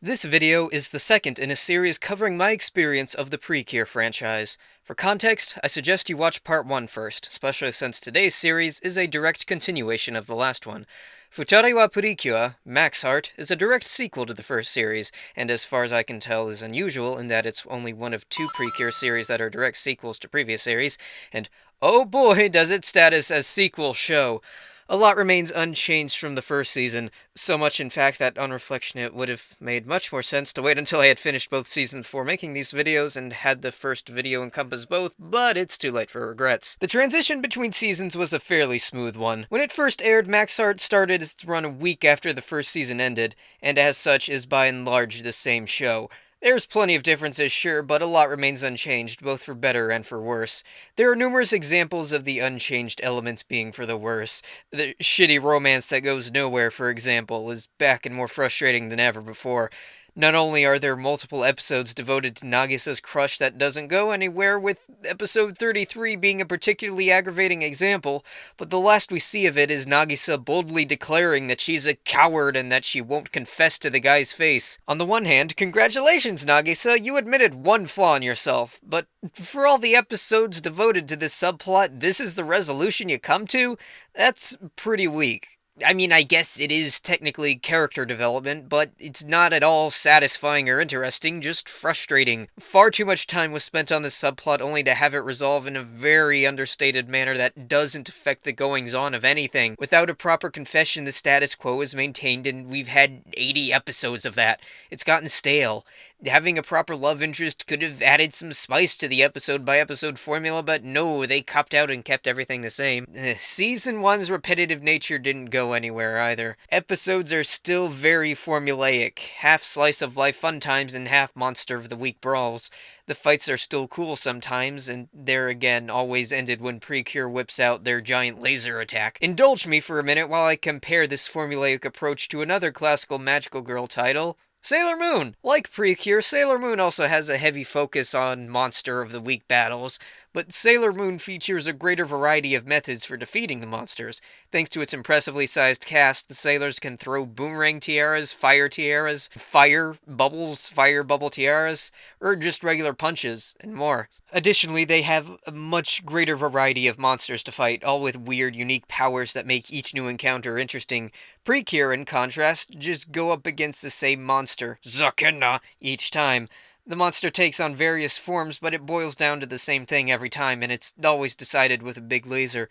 This video is the second in a series covering my experience of the Precure franchise. For context, I suggest you watch part 1 first, especially since today's series is a direct continuation of the last one. Futari wa Precure, Max Heart, is a direct sequel to the first series, and as far as I can tell is unusual in that it's only one of 2 Precure series that are direct sequels to previous series, and oh boy does its status as sequel show! A lot remains unchanged from the first season, so much in fact that on reflection it would have made much more sense to wait until I had finished both seasons before making these videos and had the first video encompass both, but it's too late for regrets. The transition between seasons was a fairly smooth one. When it first aired, Max Heart started its run a week after the first season ended, and as such is by and large the same show. There's plenty of differences, sure, but a lot remains unchanged, both for better and for worse. There are numerous examples of the unchanged elements being for the worse. The shitty romance that goes nowhere, for example, is back and more frustrating than ever before. Not only are there multiple episodes devoted to Nagisa's crush that doesn't go anywhere, with episode 33 being a particularly aggravating example, but the last we see of it is Nagisa boldly declaring that she's a coward and that she won't confess to the guy's face. On the one hand, congratulations Nagisa, you admitted one flaw in yourself, but for all the episodes devoted to this subplot, this is the resolution you come to? That's pretty weak. I mean, I guess it is technically character development, but it's not at all satisfying or interesting, just frustrating. Far too much time was spent on this subplot only to have it resolve in a very understated manner that doesn't affect the goings-on of anything. Without a proper confession, the status quo is maintained, and we've had 80 episodes of that. It's gotten stale. Having a proper love interest could have added some spice to the episode-by-episode formula, but no, they copped out and kept everything the same. Season 1's repetitive nature didn't go anywhere either. Episodes are still very formulaic, half slice-of-life fun times and half monster of the week brawls. The fights are still cool sometimes, and there again always ended when Precure whips out their giant laser attack. Indulge me for a minute while I compare this formulaic approach to another classical magical girl title, Sailor Moon! Like Precure, Sailor Moon also has a heavy focus on monster of the week battles, but Sailor Moon features a greater variety of methods for defeating the monsters. Thanks to its impressively sized cast, the sailors can throw boomerang tiaras, fire bubble tiaras, or just regular punches, and more. Additionally, they have a much greater variety of monsters to fight, all with weird, unique powers that make each new encounter interesting. Precure, in contrast, just go up against the same monster, Zakena, each time. The monster takes on various forms, but it boils down to the same thing every time, and it's always decided with a big laser.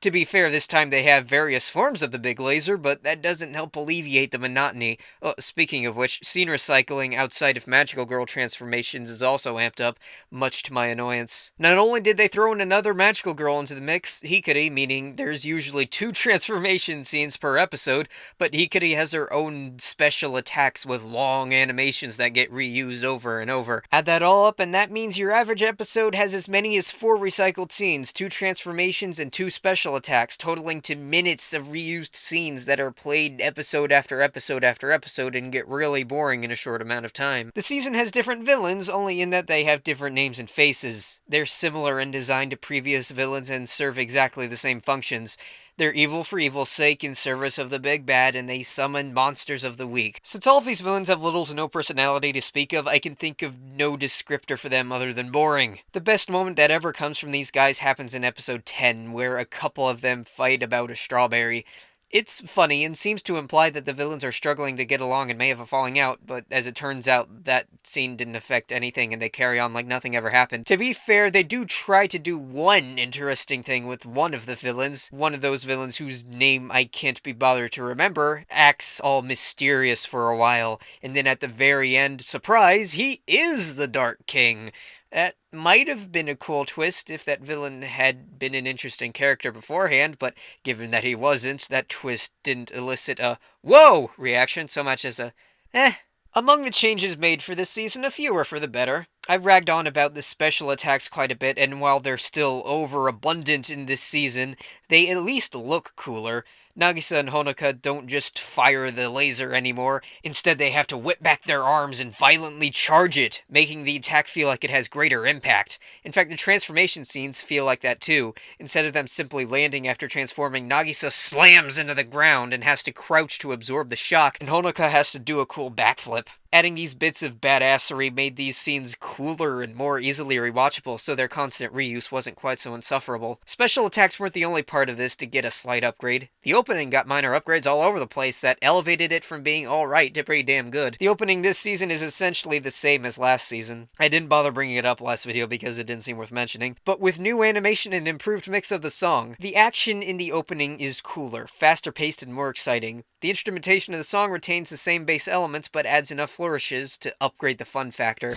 To be fair, this time they have various forms of the big laser, but that doesn't help alleviate the monotony. Speaking of which, scene recycling outside of Magical Girl transformations is also amped up, much to my annoyance. Not only did they throw in another Magical Girl into the mix, Hikari, meaning there's usually 2 transformation scenes per episode, but Hikari has her own special attacks with long animations that get reused over and over. Add that all up, and that means your average episode has as many as 4 recycled scenes, 2 transformations, and 2 special attacks, totaling to minutes of reused scenes that are played episode after episode after episode and get really boring in a short amount of time. The season has different villains, only in that they have different names and faces. They're similar in design to previous villains and serve exactly the same functions. They're evil for evil's sake in service of the big bad, and they summon monsters of the week. Since all of these villains have little to no personality to speak of, I can think of no descriptor for them other than boring. The best moment that ever comes from these guys happens in episode 10, where a couple of them fight about a strawberry. It's funny and seems to imply that the villains are struggling to get along and may have a falling out, but as it turns out, that scene didn't affect anything and they carry on like nothing ever happened. To be fair, they do try to do one interesting thing with one of the villains, one of those villains whose name I can't be bothered to remember, acts all mysterious for a while, and then at the very end, surprise, he is the Dark King. That might have been a cool twist if that villain had been an interesting character beforehand, but given that he wasn't, that twist didn't elicit a "whoa" reaction so much as a eh. Among the changes made for this season, a few are for the better. I've ragged on about the special attacks quite a bit, and while they're still overabundant in this season, they at least look cooler. Nagisa and Honoka don't just fire the laser anymore, instead they have to whip back their arms and violently charge it, making the attack feel like it has greater impact. In fact, the transformation scenes feel like that too. Instead of them simply landing after transforming, Nagisa slams into the ground and has to crouch to absorb the shock, and Honoka has to do a cool backflip. Adding these bits of badassery made these scenes cooler and more easily rewatchable, so their constant reuse wasn't quite so insufferable. Special attacks weren't the only part of this to get a slight upgrade. The opening got minor upgrades all over the place that elevated it from being alright to pretty damn good. The opening this season is essentially the same as last season. I didn't bother bringing it up last video because it didn't seem worth mentioning, but with new animation and improved mix of the song, the action in the opening is cooler, faster paced, and more exciting. The instrumentation of the song retains the same base elements but adds enough flourishes to upgrade the fun factor.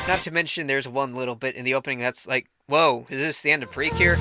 Not to mention there's one little bit in the opening that's like, whoa, is this the end of Precure?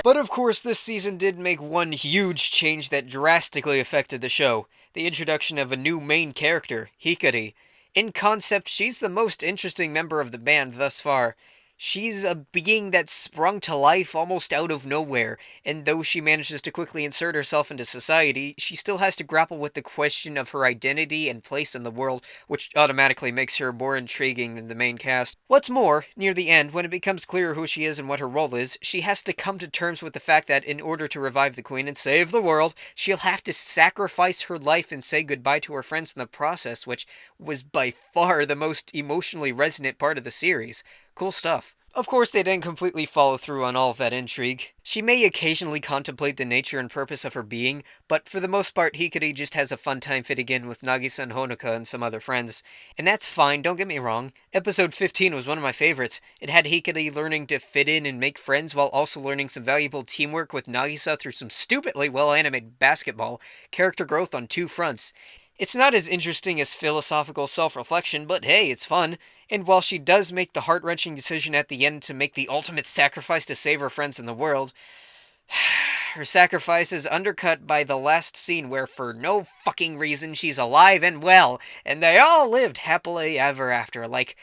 But of course, this season did make one huge change that drastically affected the show. The introduction of a new main character, Hikari. In concept, she's the most interesting member of the band thus far. She's a being that sprung to life almost out of nowhere, and though she manages to quickly insert herself into society, she still has to grapple with the question of her identity and place in the world, which automatically makes her more intriguing than the main cast. What's more, near the end, when it becomes clear who she is and what her role is, she has to come to terms with the fact that in order to revive the Queen and save the world, she'll have to sacrifice her life and say goodbye to her friends in the process, which was by far the most emotionally resonant part of the series. Cool stuff. Of course, they didn't completely follow through on all of that intrigue. She may occasionally contemplate the nature and purpose of her being, but for the most part, Hikari just has a fun time fitting in with Nagisa and Honoka and some other friends. And that's fine, don't get me wrong. Episode 15 was one of my favorites. It had Hikari learning to fit in and make friends while also learning some valuable teamwork with Nagisa through some stupidly well-animated basketball, character growth on two fronts. It's not as interesting as philosophical self-reflection, but hey, it's fun. And while she does make the heart-wrenching decision at the end to make the ultimate sacrifice to save her friends in the world, her sacrifice is undercut by the last scene where for no fucking reason she's alive and well, and they all lived happily ever after. Like,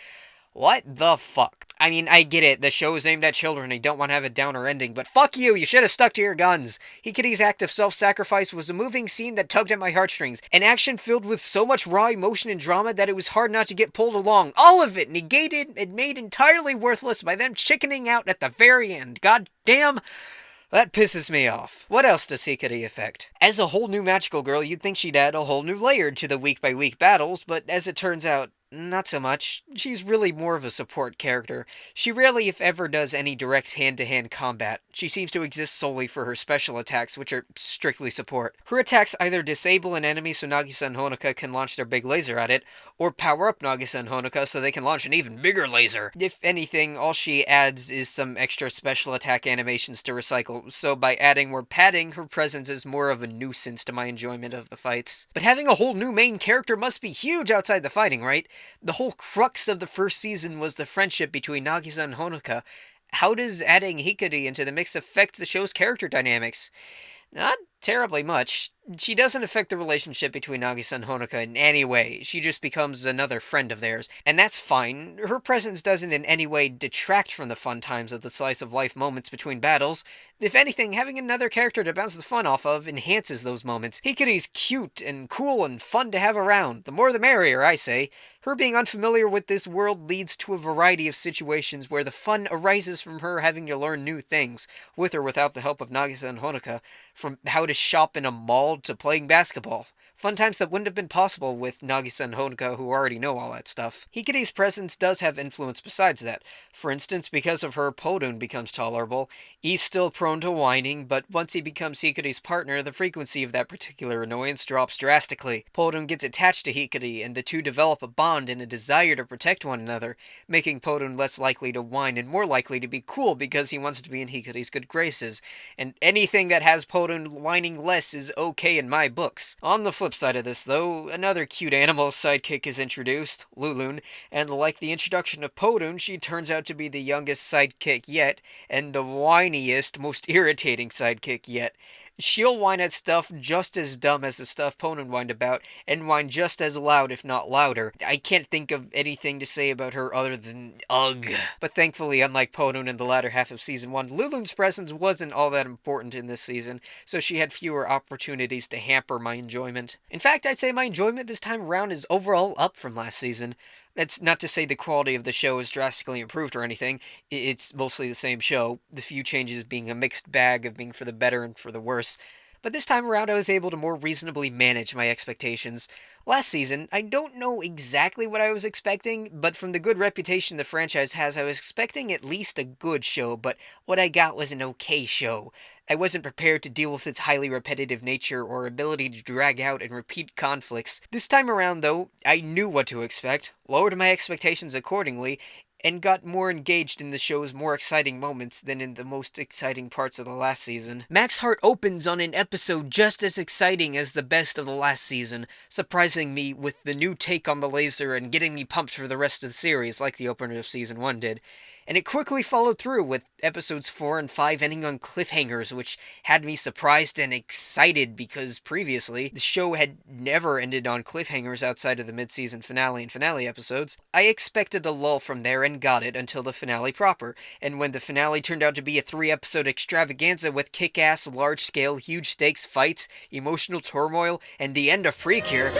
what the fuck? I mean, I get it, the show is aimed at children and you don't want to have a downer ending, but fuck you should have stuck to your guns. Hikari's act of self-sacrifice was a moving scene that tugged at my heartstrings, an action filled with so much raw emotion and drama that it was hard not to get pulled along. All of it negated and made entirely worthless by them chickening out at the very end. God damn. That pisses me off. What else does Hikari affect? As a whole new magical girl, you'd think she'd add a whole new layer to the week-by-week battles, but as it turns out, not so much. She's really more of a support character. She rarely, if ever, does any direct hand-to-hand combat. She seems to exist solely for her special attacks, which are strictly support. Her attacks either disable an enemy so Nagisa and Honoka can launch their big laser at it, or power up Nagisa and Honoka so they can launch an even bigger laser. If anything, all she adds is some extra special attack animations to recycle, so by adding more padding, her presence is more of a nuisance to my enjoyment of the fights. But having a whole new main character must be huge outside the fighting, right? The whole crux of the first season was the friendship between Nagisa and Honoka. How does adding Hikari into the mix affect the show's character dynamics? Not terribly much. She doesn't affect the relationship between Nagisa and Honoka in any way. She just becomes another friend of theirs. And that's fine. Her presence doesn't in any way detract from the fun times of the slice-of-life moments between battles. If anything, having another character to bounce the fun off of enhances those moments. Hikari's cute and cool and fun to have around. The more the merrier, I say. Her being unfamiliar with this world leads to a variety of situations where the fun arises from her having to learn new things, with or without the help of Nagisa and Honoka, from how to shop in a mall to playing basketball. Fun times that wouldn't have been possible with Nagisa and Honoka who already know all that stuff. Hikari's presence does have influence besides that. For instance, because of her, Podun becomes tolerable. He's still prone to whining, but once he becomes Hikari's partner, the frequency of that particular annoyance drops drastically. Podun gets attached to Hikari, and the two develop a bond and a desire to protect one another, making Podun less likely to whine and more likely to be cool because he wants to be in Hikari's good graces. And anything that has Podun whining less is okay in my books. On the flip side of this, though, another cute animal sidekick is introduced, Lulu, and like the introduction of Podun, she turns out to be the youngest sidekick yet, and the whiniest, most irritating sidekick yet. She'll whine at stuff just as dumb as the stuff Podun whined about, and whine just as loud, if not louder. I can't think of anything to say about her other than ugh. But thankfully, unlike Podun in the latter half of Season 1, Lulu's presence wasn't all that important in this season, so she had fewer opportunities to hamper my enjoyment. In fact, I'd say my enjoyment this time around is overall up from last season. That's not to say the quality of the show is drastically improved or anything. It's mostly the same show, the few changes being a mixed bag of being for the better and for the worse. But this time around, I was able to more reasonably manage my expectations. Last season, I don't know exactly what I was expecting, but from the good reputation the franchise has, I was expecting at least a good show, but what I got was an okay show. I wasn't prepared to deal with its highly repetitive nature or ability to drag out and repeat conflicts. This time around, though, I knew what to expect, lowered my expectations accordingly, and got more engaged in the show's more exciting moments than in the most exciting parts of the last season. Max Heart opens on an episode just as exciting as the best of the last season, surprising me with the new take on the laser and getting me pumped for the rest of the series like the opener of season 1 did. And it quickly followed through with episodes 4 and 5 ending on cliffhangers, which had me surprised and excited because previously the show had never ended on cliffhangers outside of the mid-season finale and finale episodes. I expected a lull from there and got it until the finale proper, and when the finale turned out to be a 3-episode extravaganza with kick-ass, large-scale, huge stakes fights, emotional turmoil, and the end of Precure,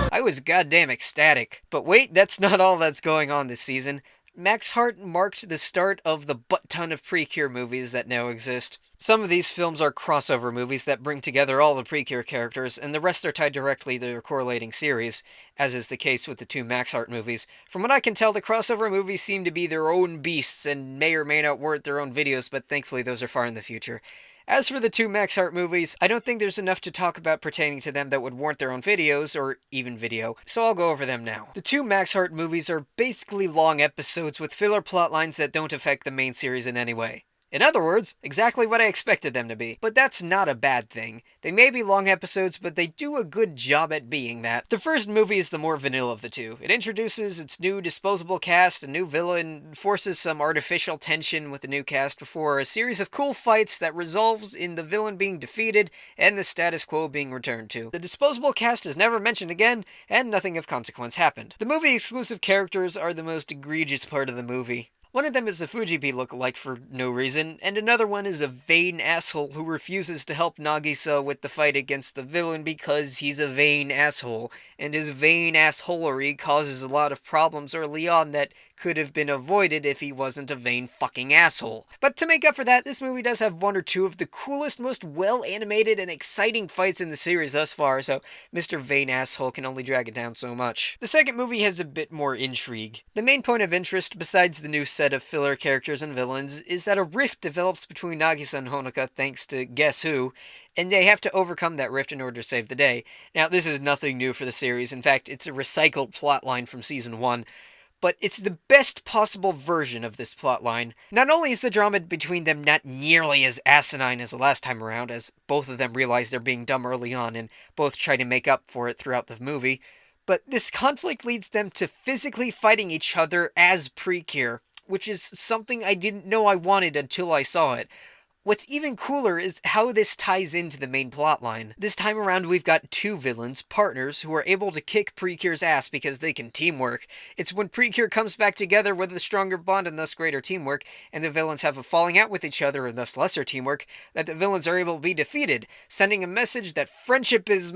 I was goddamn ecstatic. But wait, that's not all that's going on this season. Max Heart marked the start of the butt-ton of Precure movies that now exist. Some of these films are crossover movies that bring together all the Precure characters, and the rest are tied directly to their correlating series, as is the case with the 2 Max Heart movies. From what I can tell, the crossover movies seem to be their own beasts and may or may not warrant their own videos, but thankfully those are far in the future. As for the 2 Max Heart movies, I don't think there's enough to talk about pertaining to them that would warrant their own videos, or even video, so I'll go over them now. The 2 Max Heart movies are basically long episodes with filler plotlines that don't affect the main series in any way. In other words, exactly what I expected them to be. But that's not a bad thing. They may be long episodes, but they do a good job at being that. The first movie is the more vanilla of the two. It introduces its new disposable cast, a new villain, forces some artificial tension with the new cast before a series of cool fights that resolves in the villain being defeated and the status quo being returned to. The disposable cast is never mentioned again, and nothing of consequence happened. The movie exclusive characters are the most egregious part of the movie. One of them is a Fujibi lookalike for no reason, and another one is a vain asshole who refuses to help Nagisa with the fight against the villain because he's a vain asshole, and his vain assholery causes a lot of problems early on that could have been avoided if he wasn't a vain fucking asshole. But to make up for that, this movie does have one or two of the coolest, most well-animated and exciting fights in the series thus far, so Mr. Vain Asshole can only drag it down so much. The second movie has a bit more intrigue. The main point of interest, besides the new set of filler characters and villains, is that a rift develops between Nagisa and Honoka thanks to Guess Who, and they have to overcome that rift in order to save the day. Now, this is nothing new for the series. In fact, it's a recycled plotline from season 1, but it's the best possible version of this plotline. Not only is the drama between them not nearly as asinine as the last time around, as both of them realize they're being dumb early on and both try to make up for it throughout the movie, but this conflict leads them to physically fighting each other as Precure, which is something I didn't know I wanted until I saw it. What's even cooler is how this ties into the main plotline. This time around we've got 2 villains, partners, who are able to kick Precure's ass because they can teamwork. It's when Precure comes back together with a stronger bond and thus greater teamwork, and the villains have a falling out with each other and thus lesser teamwork, that the villains are able to be defeated, sending a message that friendship is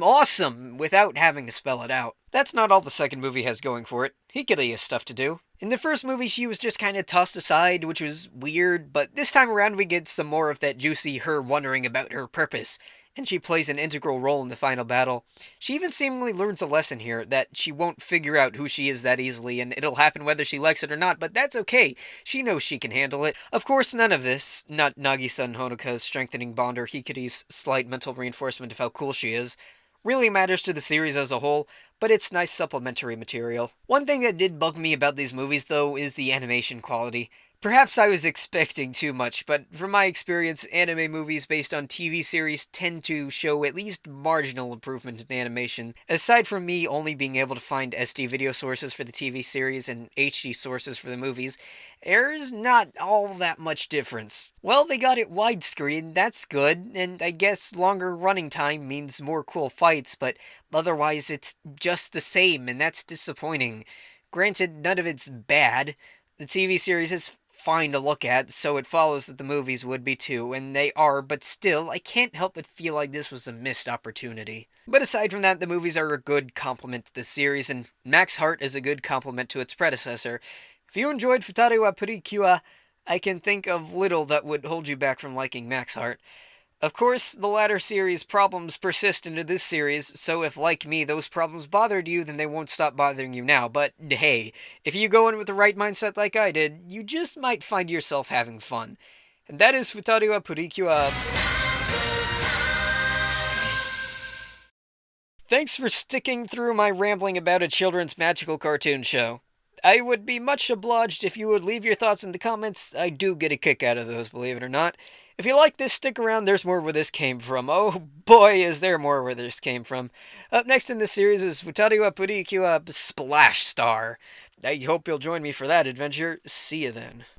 awesome without having to spell it out. That's not all the second movie has going for it. Hikari has stuff to do. In the first movie, she was just kind of tossed aside, which was weird, but this time around we get some more of that juicy her wondering about her purpose, and she plays an integral role in the final battle. She even seemingly learns a lesson here, that she won't figure out who she is that easily, and it'll happen whether she likes it or not, but that's okay. She knows she can handle it. Of course, none of this, not Nagisa and Honoka's strengthening bond or Hikari's slight mental reinforcement of how cool she is, really matters to the series as a whole, but it's nice supplementary material. One thing that did bug me about these movies, though, is the animation quality. Perhaps I was expecting too much, but from my experience, anime movies based on TV series tend to show at least marginal improvement in animation. Aside from me only being able to find SD video sources for the TV series and HD sources for the movies, there's not all that much difference. Well, they got it widescreen, that's good, and I guess longer running time means more cool fights, but otherwise it's just the same, and that's disappointing. Granted, none of it's bad. The TV series is fine to look at, so it follows that the movies would be too, and they are, but still, I can't help but feel like this was a missed opportunity. But aside from that, the movies are a good complement to the series, and Max Heart is a good complement to its predecessor. If you enjoyed Futari wa Precure, I can think of little that would hold you back from liking Max Heart. Of course, the latter series' problems persist into this series, so if, like me, those problems bothered you, then they won't stop bothering you now. But hey, if you go in with the right mindset like I did, you just might find yourself having fun. And that is Futari wa Purikyu. Thanks for sticking through my rambling about a children's magical cartoon show. I would be much obliged if you would leave your thoughts in the comments. I do get a kick out of those, believe it or not. If you like this, stick around. There's more where this came from. Oh boy, is there more where this came from. Up next in the series is Futari wa Purikyu Splash Star. I hope you'll join me for that adventure. See you then.